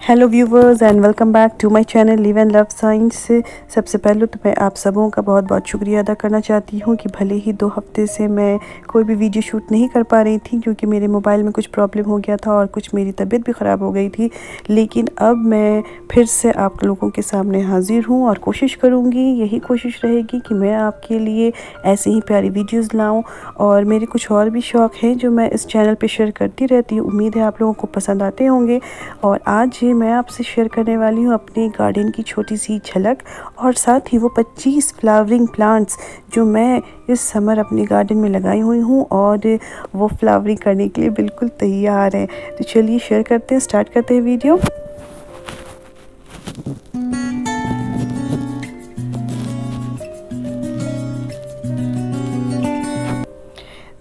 Hello viewers and welcome back to my channel live and love science. सबसे पहले तो मैं आप सबों का बहुत बहुत शुक्रिया अदा करना चाहती हूँ कि भले ही 2 हफ्ते से मैं कोई भी वीडियो शूट नहीं कर पा रही थी क्योंकि मेरे मोबाइल में कुछ प्रॉब्लम हो गया था और कुछ मेरी तबीयत भी ख़राब हो गई थी, लेकिन अब मैं फिर से आप लोगों के सामने हाजिर हूँ और कोशिश करूँगी, यही कोशिश रहेगी कि मैं आपके लिए ऐसे ही प्यारी वीडियोज़ लाऊँ। और मेरे कुछ और भी शौक़ हैं जो मैं इस चैनल पर शेयर करती रहती हूँ। उम्मीद है आप लोगों को पसंद आते होंगे। और आज मैं आपसे शेयर करने वाली हूँ अपने गार्डन की छोटी सी झलक और साथ ही वो 25 फ्लावरिंग प्लांट्स जो मैं इस समर अपने गार्डन में लगाई हुई हूँ और वो फ्लावरिंग करने के लिए बिल्कुल तैयार हैं। तो चलिए शेयर करते हैं, स्टार्ट करते हैं वीडियो।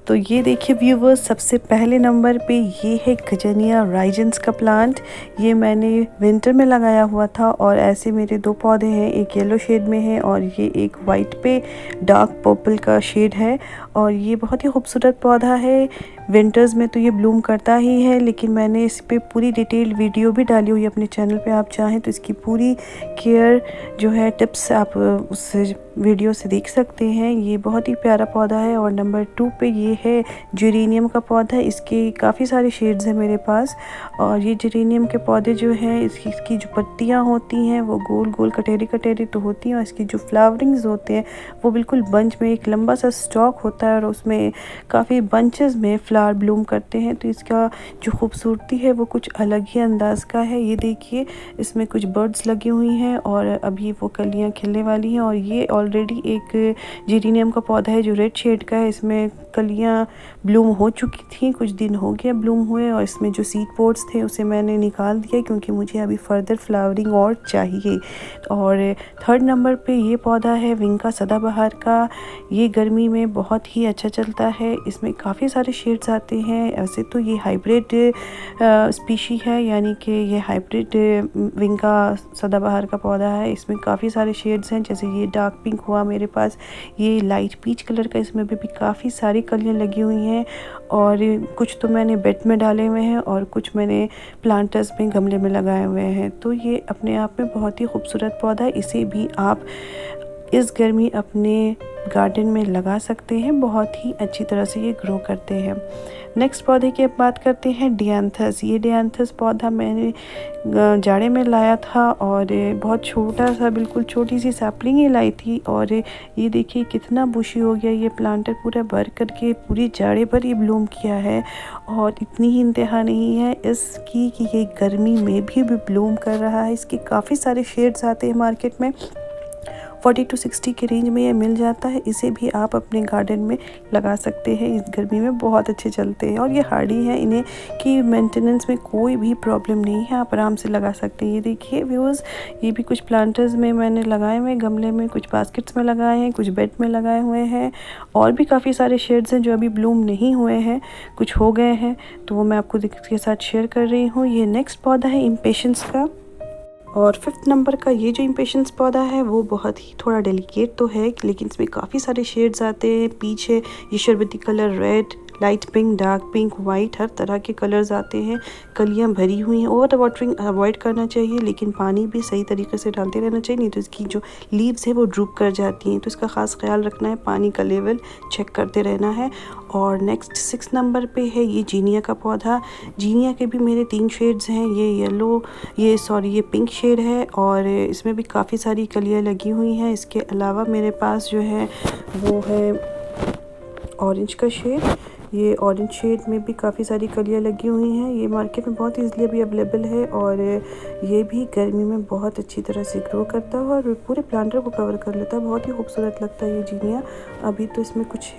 तो ये देखिए व्यूवर्स, सबसे पहले नंबर पे ये है गजनिया राइजेंस का प्लांट। ये मैंने विंटर में लगाया हुआ था और ऐसे मेरे 2 पौधे हैं, एक येलो शेड में है और ये एक वाइट पे डार्क पर्पल का शेड है। और ये बहुत ही खूबसूरत पौधा है। विंटर्स में तो ये ब्लूम करता ही है, लेकिन मैंने इस पे पूरी डिटेल वीडियो भी डाली हुई है अपने चैनल पे। आप चाहें तो इसकी पूरी केयर जो है टिप्स आप उस वीडियो से देख सकते हैं। ये बहुत ही प्यारा पौधा है। और नंबर 2 पे ये है जेरेनियम का पौधा। इसके काफ़ी सारे शेड्स हैं मेरे पास। और ये जेरेनियम के पौधे जो हैं, इसकी जो पत्तियां होती हैं वो गोल गोल कटेरी कटेरी तो होती हैं और इसकी जो फ्लावरिंग्स होते हैं वो बिल्कुल बंच में एक लंबा सा स्टॉक होता है और उसमें काफ़ी बंचेस में फ्लावर ब्लूम करते हैं। तो इसका जो खूबसूरती है वो कुछ अलग ही अंदाज का है। ये देखिए, इसमें कुछ बर्ड्स लगी हुई हैं और अभी वो कलियां खिलने वाली हैं। और ये ऑलरेडी एक जेरेनियम का पौधा है जो रेड शेड का है। इसमें कलियां ब्लूम हो चुकी थी, कुछ दिन हो गया ब्लूम हुए, और इसमें जो सीड पोड्स थे उसे मैंने निकाल दिया क्योंकि मुझे अभी फर्दर फ्लावरिंग और चाहिए। और 3rd नंबर पे ये पौधा है विंका सदाबहार का। ये गर्मी में बहुत ही अच्छा चलता है। इसमें काफ़ी सारे शेड्स आते हैं। ऐसे तो ये हाइब्रिड स्पीशी है, यानी कि ये हाइब्रिड विंका सदाबहार का पौधा है। इसमें काफ़ी सारे शेड्स हैं, जैसे ये डार्क पिंक हुआ मेरे पास, ये लाइट पीच कलर का, इसमें भी काफ़ी सारी कलियां लगी हुई हैं। और कुछ तो मैंने बेड में डाले हुए हैं और कुछ मैंने प्लांटर्स में गमले में लगाए हुए हैं। तो ये अपने आप में बहुत ही खूबसूरत पौधा है। इसे भी आप इस गर्मी अपने गार्डन में लगा सकते हैं। बहुत ही अच्छी तरह से ये ग्रो करते हैं। नेक्स्ट पौधे की अब बात करते हैं डियांथस। ये डियांथस पौधा मैंने जाड़े में लाया था और बहुत छोटा सा, बिल्कुल छोटी सी सैपलिंग ही लाई थी। और ये देखिए कितना बुशी हो गया। ये प्लांटर पूरा भर करके पूरी जाड़े पर ये ब्लूम किया है। और इतनी ही इंतहा नहीं है इसकी कि ये गर्मी में भी ब्लूम कर रहा है। इसके काफ़ी सारे शेड्स आते हैं मार्केट में, 40 to 60 के रेंज में ये मिल जाता है। इसे भी आप अपने गार्डन में लगा सकते हैं। इस गर्मी में बहुत अच्छे चलते हैं और ये हार्डी हैं, इन्हें की मेंटेनेंस में कोई भी प्रॉब्लम नहीं है, आप आराम से लगा सकते हैं। ये देखिए व्यूअर्स, ये भी कुछ प्लांटर्स में मैंने लगाए हुए, गमले में, कुछ बास्केट्स में लगाए हैं, कुछ बेड में लगाए हुए हैं। और भी काफ़ी सारे शेड्स हैं जो अभी ब्लूम नहीं हुए हैं, कुछ हो गए हैं, तो वो मैं आपको के साथ शेयर कर रही हूँ। ये नेक्स्ट पौधा है इम्पेशंस का। और 5th नंबर का ये जो इम्पेशंस पौधा है वो बहुत ही थोड़ा डेलिकेट तो है, लेकिन इसमें काफ़ी सारे शेड्स आते हैं। पीछे ये शरबती colour, red, light pink, dark pink, white, हर तरह के कलर्स आते हैं। कलियां भरी हुई हैं। ओवर वाटरिंग अवॉइड करना चाहिए, लेकिन पानी भी सही तरीके से डालते रहना चाहिए, नहीं तो इसकी जो लीव्स है वो ड्रूप कर जाती हैं। तो इसका ख़ास ख्याल रखना है, पानी का लेवल चेक करते रहना है। और नेक्स्ट 6 नंबर पे है ये जीनिया का पौधा। जीनिया के भी मेरे 3 शेड्स हैं। ये येलो, ये पिंक शेड है और इसमें भी काफ़ी सारी कलियां लगी हुई हैं। इसके अलावा मेरे पास जो है वो है ऑरेंज का शेड। ये ऑरेंज शेड में भी काफ़ी सारी कलियां लगी हुई हैं। ये मार्केट में बहुत ईजिली अभी अवेलेबल है और ये भी गर्मी में बहुत अच्छी तरह से ग्रो करता है और पूरे प्लांटर को कवर कर लेता है। बहुत ही खूबसूरत लगता है ये जीनिया। अभी तो इसमें कुछ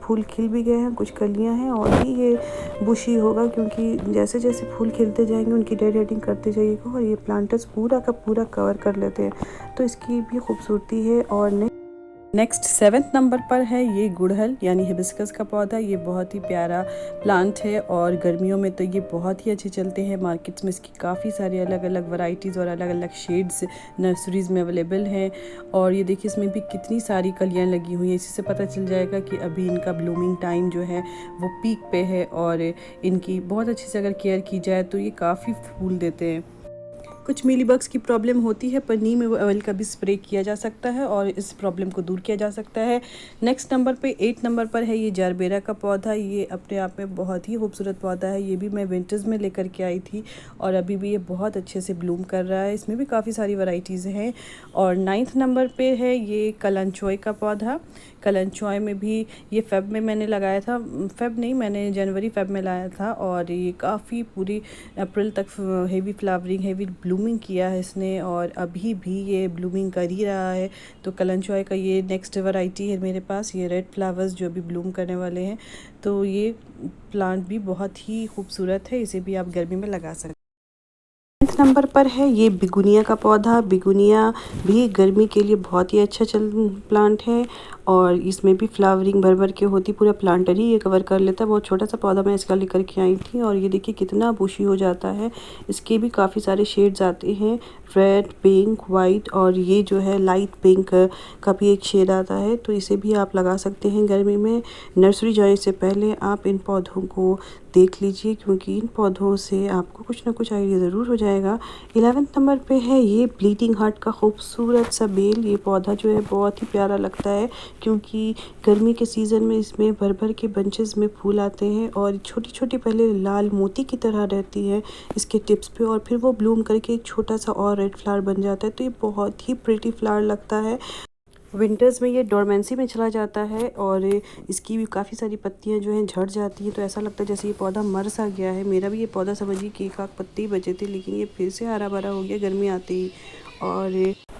फूल खिल भी गए हैं, कुछ कलियां हैं और भी ये बुशी होगा, क्योंकि जैसे जैसे फूल खिलते जाएंगे उनकी डेड करते जाइएगा और ये प्लांटर्स पूरा का पूरा कवर कर लेते हैं। तो इसकी भी खूबसूरती है। और नेक्स्ट 7th नंबर पर है ये गुड़हल यानी हिबिस्कस का पौधा। ये बहुत ही प्यारा प्लांट है और गर्मियों में तो ये बहुत ही अच्छे चलते हैं। मार्केट्स में इसकी काफ़ी सारी अलग अलग वैरायटीज़ और अलग अलग शेड्स नर्सरीज़ में अवेलेबल हैं। और ये देखिए इसमें भी कितनी सारी कलियां लगी हुई हैं। इसी से पता चल जाएगा कि अभी इनका ब्लूमिंग टाइम जो है वो पीक पे है और इनकी बहुत अच्छे से अगर केयर की जाए तो ये काफ़ी फूल देते हैं। कुछ मीलीबग्स की प्रॉब्लम होती है पर नीम ऑयल का भी स्प्रे किया जा सकता है और इस प्रॉब्लम को दूर किया जा सकता है। नेक्स्ट नंबर पे 8 नंबर पर है ये जारबेरा का पौधा। ये अपने आप में बहुत ही खूबसूरत पौधा है। ये भी मैं विंटर्स में लेकर के आई थी और अभी भी ये बहुत अच्छे से ब्लूम कर रहा है। इसमें भी काफ़ी सारी वैरायटीज़ हैं। और 9th नंबर पे है ये कलंचोय का पौधा। कलंचोय में भी ये फेब में मैंने लगाया था, फेब नहीं, मैंने जनवरी फेब में लाया था और ये काफ़ी पूरी अप्रैल तक हेवी फ्लावरिंग, हेवी ब्लूमिंग किया है इसने और अभी भी ये ब्लूमिंग कर ही रहा है। तो कलंचोय का ये नेक्स्ट वैरायटी है मेरे पास, ये रेड फ्लावर्स जो अभी ब्लूम करने वाले हैं। तो ये प्लांट भी बहुत ही खूबसूरत है, इसे भी आप गर्मी में लगा सकते हैं। 9th नंबर पर है ये बिगुनिया का पौधा। बिगुनिया भी गर्मी के लिए बहुत ही अच्छा प्लांट है और इसमें भी फ्लावरिंग भर भर के होती, पूरा प्लांटर ही ये कवर कर लेता है। बहुत छोटा सा पौधा मैं इसका लेकर के आई थी और ये देखिए कितना बुशी हो जाता है। इसके भी काफ़ी सारे शेड्स आते हैं, रेड, पिंक, वाइट और ये जो है लाइट पिंक का भी एक शेड आता है। तो इसे भी आप लगा सकते हैं गर्मी में। नर्सरी जाने से पहले आप इन पौधों को देख लीजिए क्योंकि इन पौधों से आपको कुछ ना कुछ आइडिया ज़रूर हो जाएगा। 11th नंबर पे है ये ब्लीडिंग हार्ट का खूबसूरत सा बेल। ये पौधा जो है बहुत ही प्यारा लगता है क्योंकि गर्मी के सीज़न में इसमें भर भर के बंचेस में फूल आते हैं और छोटी छोटी पहले लाल मोती की तरह रहती है इसके टिप्स पे और फिर वो ब्लूम करके एक छोटा सा और रेड फ्लावर बन जाता है। तो ये बहुत ही प्रिटी फ्लावर लगता है। विंटर्स में ये डोरमेंसी में चला जाता है और इसकी भी काफ़ी सारी पत्तियां जो हैं झड़ जाती हैं। तो ऐसा लगता है जैसे ये पौधा मर सा गया है। मेरा भी ये पौधा समझिए कि एक आध पत्ते ही बचे थे लेकिन ये फिर से हरा भरा हो गया गर्मी आते ही। और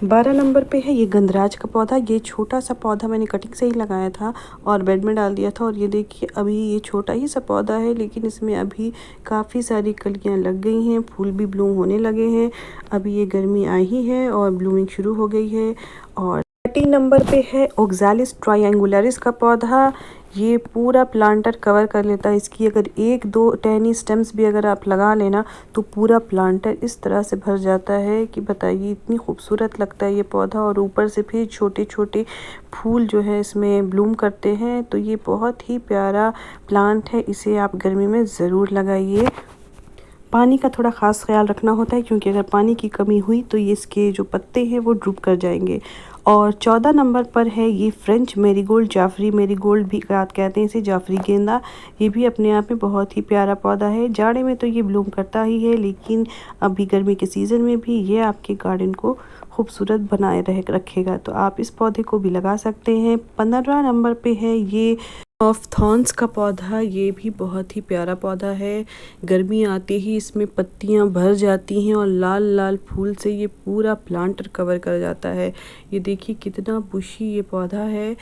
12 नंबर पे है ये गंधराज का पौधा। ये छोटा सा पौधा मैंने कटिंग से ही लगाया था और बेड में डाल दिया था और ये देखिए अभी ये छोटा ही सा पौधा है लेकिन इसमें अभी काफ़ी सारी कलियां लग गई हैं, फूल भी ब्लूम होने लगे हैं। अभी ये गर्मी आई ही है और ब्लूमिंग शुरू हो गई है। और 13 नंबर पे है ओक्सालिस ट्रायंगुलरिस का पौधा। ये पूरा प्लांटर कवर कर लेता है। इसकी अगर एक दो टहनी स्टेम्स भी अगर आप लगा लेना तो पूरा प्लांटर इस तरह से भर जाता है कि बताइए, इतनी खूबसूरत लगता है ये पौधा। और ऊपर से फिर छोटे छोटे फूल जो है इसमें ब्लूम करते हैं। तो ये बहुत ही प्यारा प्लांट है, इसे आप गर्मी में ज़रूर लगाइए। पानी का थोड़ा ख़ास ख्याल रखना होता है क्योंकि अगर पानी की कमी हुई तो ये इसके जो पत्ते हैं वो ड्रूप कर जाएंगे। और 14 नंबर पर है ये फ्रेंच मेरीगोल्ड, जाफरी मेरीगोल्ड भी कहते हैं इसे, जाफरी गेंदा। ये भी अपने आप में बहुत ही प्यारा पौधा है। जाड़े में तो ये ब्लूम करता ही है लेकिन अभी गर्मी के सीज़न में भी ये आपके गार्डन को खूबसूरत बनाए रखेगा। तो आप इस पौधे को भी लगा सकते हैं। 15 नंबर पे है ये ऑफ थॉर्न्स का पौधा। ये भी बहुत ही प्यारा पौधा है। गर्मी आते ही इसमें पत्तियां भर जाती हैं और लाल लाल फूल से ये पूरा प्लांटर कवर कर जाता है। ये देखिए कितना बुशी ये पौधा है।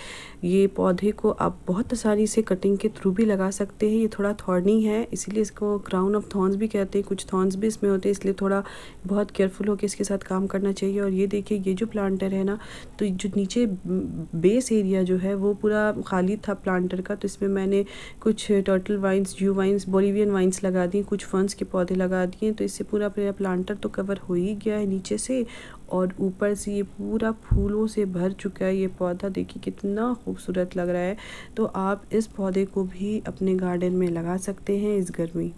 ये पौधे को आप बहुत आसानी से कटिंग के थ्रू भी लगा सकते हैं। ये थोड़ा थॉर्नी है इसीलिए इसको क्राउन ऑफ थॉर्न्स भी कहते हैं। कुछ थॉर्न्स भी इसमें होते हैं इसलिए थोड़ा बहुत केयरफुल होकर इसके साथ काम करना चाहिए। और ये देखिए ये जो प्लांटर है ना, तो जो नीचे बेस एरिया जो है वो पूरा खाली था प्लांटर का। तो इसमें मैंने कुछ टर्टल वाइन्स, जू वाइन्स, बोलिवियन वाइन्स लगा दी, कुछ फर्न्स के पौधे लगा दिए। तो इससे पूरा प्लांटर तो कवर हो ही गया है नीचे से और ऊपर से ये पूरा फूलों से भर चुका है ये पौधा। देखिए कितना खूबसूरत लग रहा है। तो आप इस पौधे को भी अपने गार्डन में लगा सकते हैं इस गर्मी।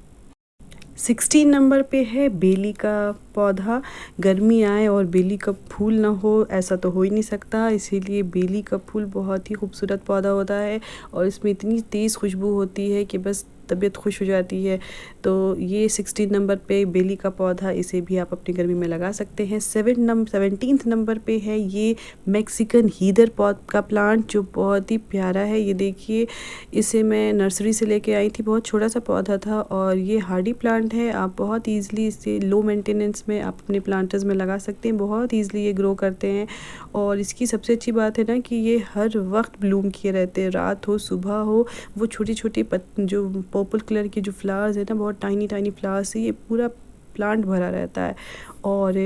16 नंबर पे है बेली का पौधा। गर्मी आए और बेली का फूल ना हो ऐसा तो हो ही नहीं सकता, इसीलिए बेली का फूल बहुत ही खूबसूरत पौधा होता है और इसमें इतनी तेज़ खुशबू होती है कि बस तबीयत खुश हो जाती है। तो ये 16 नंबर पे बेली का पौधा, इसे भी आप अपनी गर्मी में लगा सकते हैं। 17th नंबर पे है ये मैक्सिकन हीदर पौध का प्लांट जो बहुत ही प्यारा है। ये देखिए इसे मैं नर्सरी से लेके आई थी, बहुत छोटा सा पौधा था और ये हार्डी प्लांट है। आप बहुत ईज़िली इसे लो मेंटेनेंस में आप अपने प्लांटर्स में लगा सकते हैं। बहुत ईज़िली ये ग्रो करते हैं और इसकी सबसे अच्छी बात है ना कि ये हर वक्त ब्लूम किए रहते हैं, रात हो सुबह हो। वो छोटी छोटी जो पर्पल कलर के जो फ्लावर्स है ना, बहुत टाइनी टाइनी फ्लावर्स से ये पूरा प्लांट भरा रहता है। और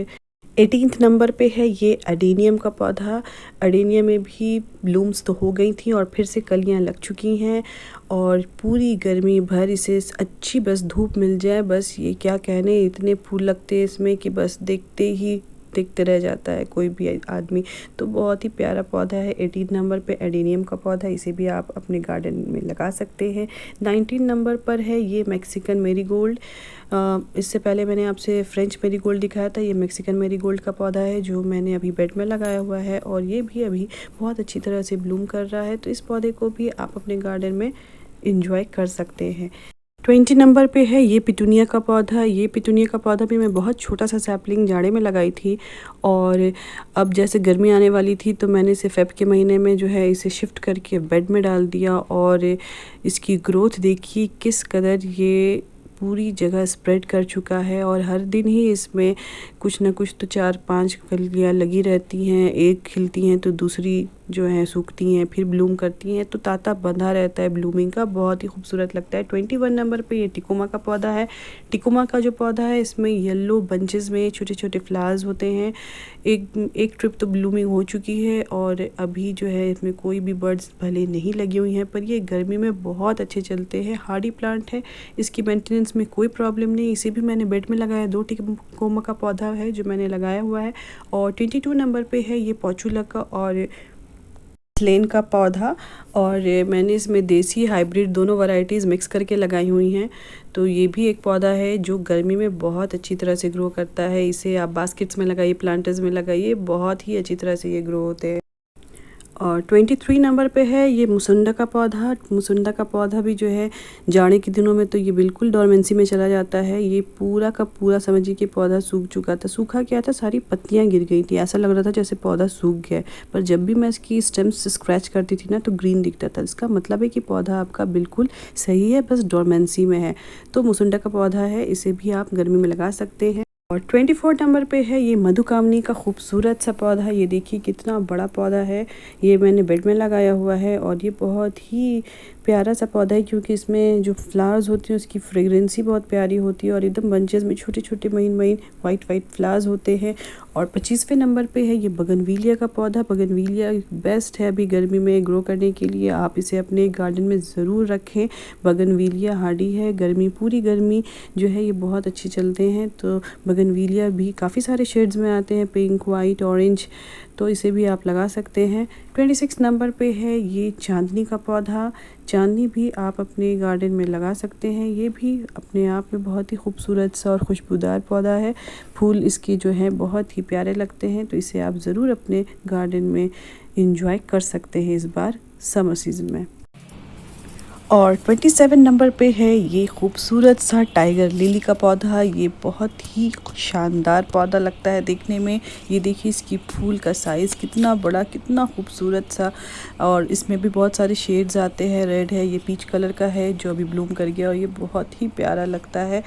18th नंबर पे है ये अडेनियम का पौधा। अडेनियम में भी ब्लूम्स तो हो गई थी और फिर से कलियां लग चुकी हैं और पूरी गर्मी भर इसे अच्छी बस धूप मिल जाए, बस ये क्या कहने, इतने फूल लगते हैं इसमें कि बस देखते ही देखते रह जाता है कोई भी आदमी। तो बहुत ही प्यारा पौधा है। 18 नंबर पे एडेनियम का पौधा, इसे भी आप अपने गार्डन में लगा सकते हैं। 19 नंबर पर है ये मैक्सिकन मेरीगोल्ड। इससे पहले मैंने आपसे फ्रेंच मेरीगोल्ड दिखाया था। ये मैक्सिकन मेरीगोल्ड का पौधा है जो मैंने अभी बेड में लगाया हुआ है और ये भी अभी बहुत अच्छी तरह से ब्लूम कर रहा है। तो इस पौधे को भी आप अपने गार्डन में इंजॉय कर सकते हैं। 20 नंबर पे है ये पिटूनिया का पौधा। ये पिटूनिया का पौधा भी मैं बहुत छोटा सा सैपलिंग जाड़े में लगाई थी और अब जैसे गर्मी आने वाली थी तो मैंने इसे फ़ेब के महीने में जो है इसे शिफ्ट करके बेड में डाल दिया और इसकी ग्रोथ देखिए किस कदर ये पूरी जगह स्प्रेड कर चुका है और हर दिन ही इसमें कुछ ना कुछ तो 4-5 कलियाँ लगी रहती हैं। एक खिलती हैं तो दूसरी जो है सूखती हैं, फिर ब्लूम करती हैं, तो तांता बंधा रहता है ब्लूमिंग का, बहुत ही खूबसूरत लगता है। 21 नंबर पे ये टिकोमा का पौधा है। टिकोमा का जो पौधा है इसमें येलो बंचेस में छोटे छोटे फ्लावर्स होते हैं। एक ट्रिप तो ब्लूमिंग हो चुकी है और अभी जो है इसमें कोई भी बर्ड्स भले नहीं लगी हुई हैं, पर ये गर्मी में बहुत अच्छे चलते हैं। हार्डी प्लांट है, इसकी मेंटेनेंस में कोई प्रॉब्लम नहीं। इसे भी मैंने बेड में लगाया। 2 टिकोमा का पौधा है जो मैंने लगाया हुआ है। और 22 नंबर पे है ये पोचुला का और स्लेन का पौधा और मैंने इसमें देसी हाइब्रिड दोनों वैरायटीज़ मिक्स करके लगाई हुई हैं। तो ये भी एक पौधा है जो गर्मी में बहुत अच्छी तरह से ग्रो करता है। इसे आप बास्केट्स में लगाइए, प्लांटर्स में लगाइए, बहुत ही अच्छी तरह से ये ग्रो होते हैं। और 23 नंबर पे है ये मुसुंडा का पौधा। मुसुंडा का पौधा भी जो है जाड़े के दिनों में तो ये बिल्कुल डोरमेंसी में चला जाता है। ये पूरा का पूरा समझिए कि पौधा सूख चुका था। सूखा क्या था, सारी पत्तियां गिर गई थी, ऐसा लग रहा था जैसे पौधा सूख गया है। पर जब भी मैं इसकी स्टेम्स स्क्रैच करती थी ना तो ग्रीन दिखता था। इसका मतलब है कि पौधा आपका बिल्कुल सही है, बस डोरमेंसी में है। तो मुसुंडा का पौधा है, इसे भी आप गर्मी में लगा सकते हैं। और 24 नंबर पे है ये मधुकामनी का खूबसूरत सा पौधा। ये देखिए कितना बड़ा पौधा है। ये मैंने बेड में लगाया हुआ है और ये बहुत ही प्यारा सा पौधा है क्योंकि इसमें जो फ्लावर्स होती हैं उसकी फ्रेगरेंसी बहुत प्यारी होती है और एकदम बंचेस में छोटे छोटे महीन महीन वाइट फ्लावर्स होते हैं। और 25वें नंबर पे है ये बगनविलिया का पौधा। बगनविलिया बेस्ट है अभी गर्मी में ग्रो करने के लिए, आप इसे अपने गार्डन में ज़रूर रखें। बगनविलिया हार्डी है, गर्मी पूरी गर्मी जो है ये बहुत अच्छे चलते हैं। तो बगनविलिया भी काफ़ी सारे शेड्स में आते हैं, पिंक, वाइट, ऑरेंज, तो इसे भी आप लगा सकते हैं। 26 नंबर पे है ये चांदनी का पौधा। चांदनी भी आप अपने गार्डन में लगा सकते हैं। ये भी अपने आप में बहुत ही खूबसूरत सा और खुशबूदार पौधा है। फूल इसके जो हैं बहुत ही प्यारे लगते हैं, तो इसे आप ज़रूर अपने गार्डन में इंजॉय कर सकते हैं इस बार समर सीज़न में। और 27 नंबर पे है ये खूबसूरत सा टाइगर लिली का पौधा। ये बहुत ही शानदार पौधा लगता है देखने में। ये देखिए इसकी फूल का साइज़ कितना बड़ा, कितना खूबसूरत सा, और इसमें भी बहुत सारे शेड्स आते हैं। रेड है, ये पीच कलर का है जो अभी ब्लूम कर गया और ये बहुत ही प्यारा लगता है।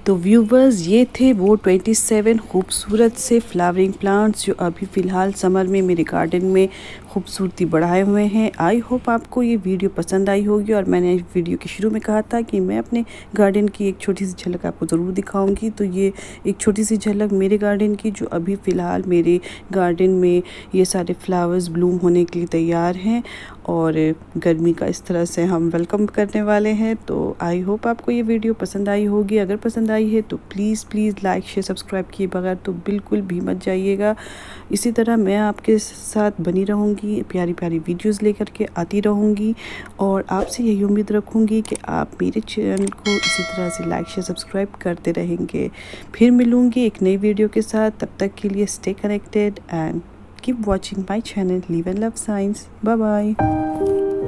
तो व्यूवर्स ये थे वो 27 खूबसूरत से फ्लावरिंग प्लांट्स जो अभी फ़िलहाल समर में मेरे गार्डन में खूबसूरती बढ़ाए हुए हैं। आई होप आपको ये वीडियो पसंद आई होगी और मैंने वीडियो के शुरू में कहा था कि मैं अपने गार्डन की एक छोटी सी झलक आपको ज़रूर दिखाऊंगी। तो ये एक छोटी सी झलक मेरे गार्डन की जो अभी फ़िलहाल मेरे गार्डन में ये सारे फ्लावर्स ब्लूम होने के लिए तैयार हैं और गर्मी का इस तरह से हम वेलकम करने वाले हैं। तो आई होप आपको ये वीडियो पसंद आई होगी। अगर पसंद आई है तो प्लीज़ लाइक शेयर सब्सक्राइब किए बगैर तो बिल्कुल भी मत जाइएगा। इसी तरह मैं आपके साथ बनी रहूँगी, प्यारी प्यारी वीडियोस लेकर के आती रहूँगी और आपसे यही उम्मीद रखूँगी कि आप मेरे चैनल को इसी तरह से लाइक शेयर सब्सक्राइब करते रहेंगे। फिर मिलूँगी एक नई वीडियो के साथ, तब तक के लिए stay connected and keep watching my channel Live and Love Science. Bye bye.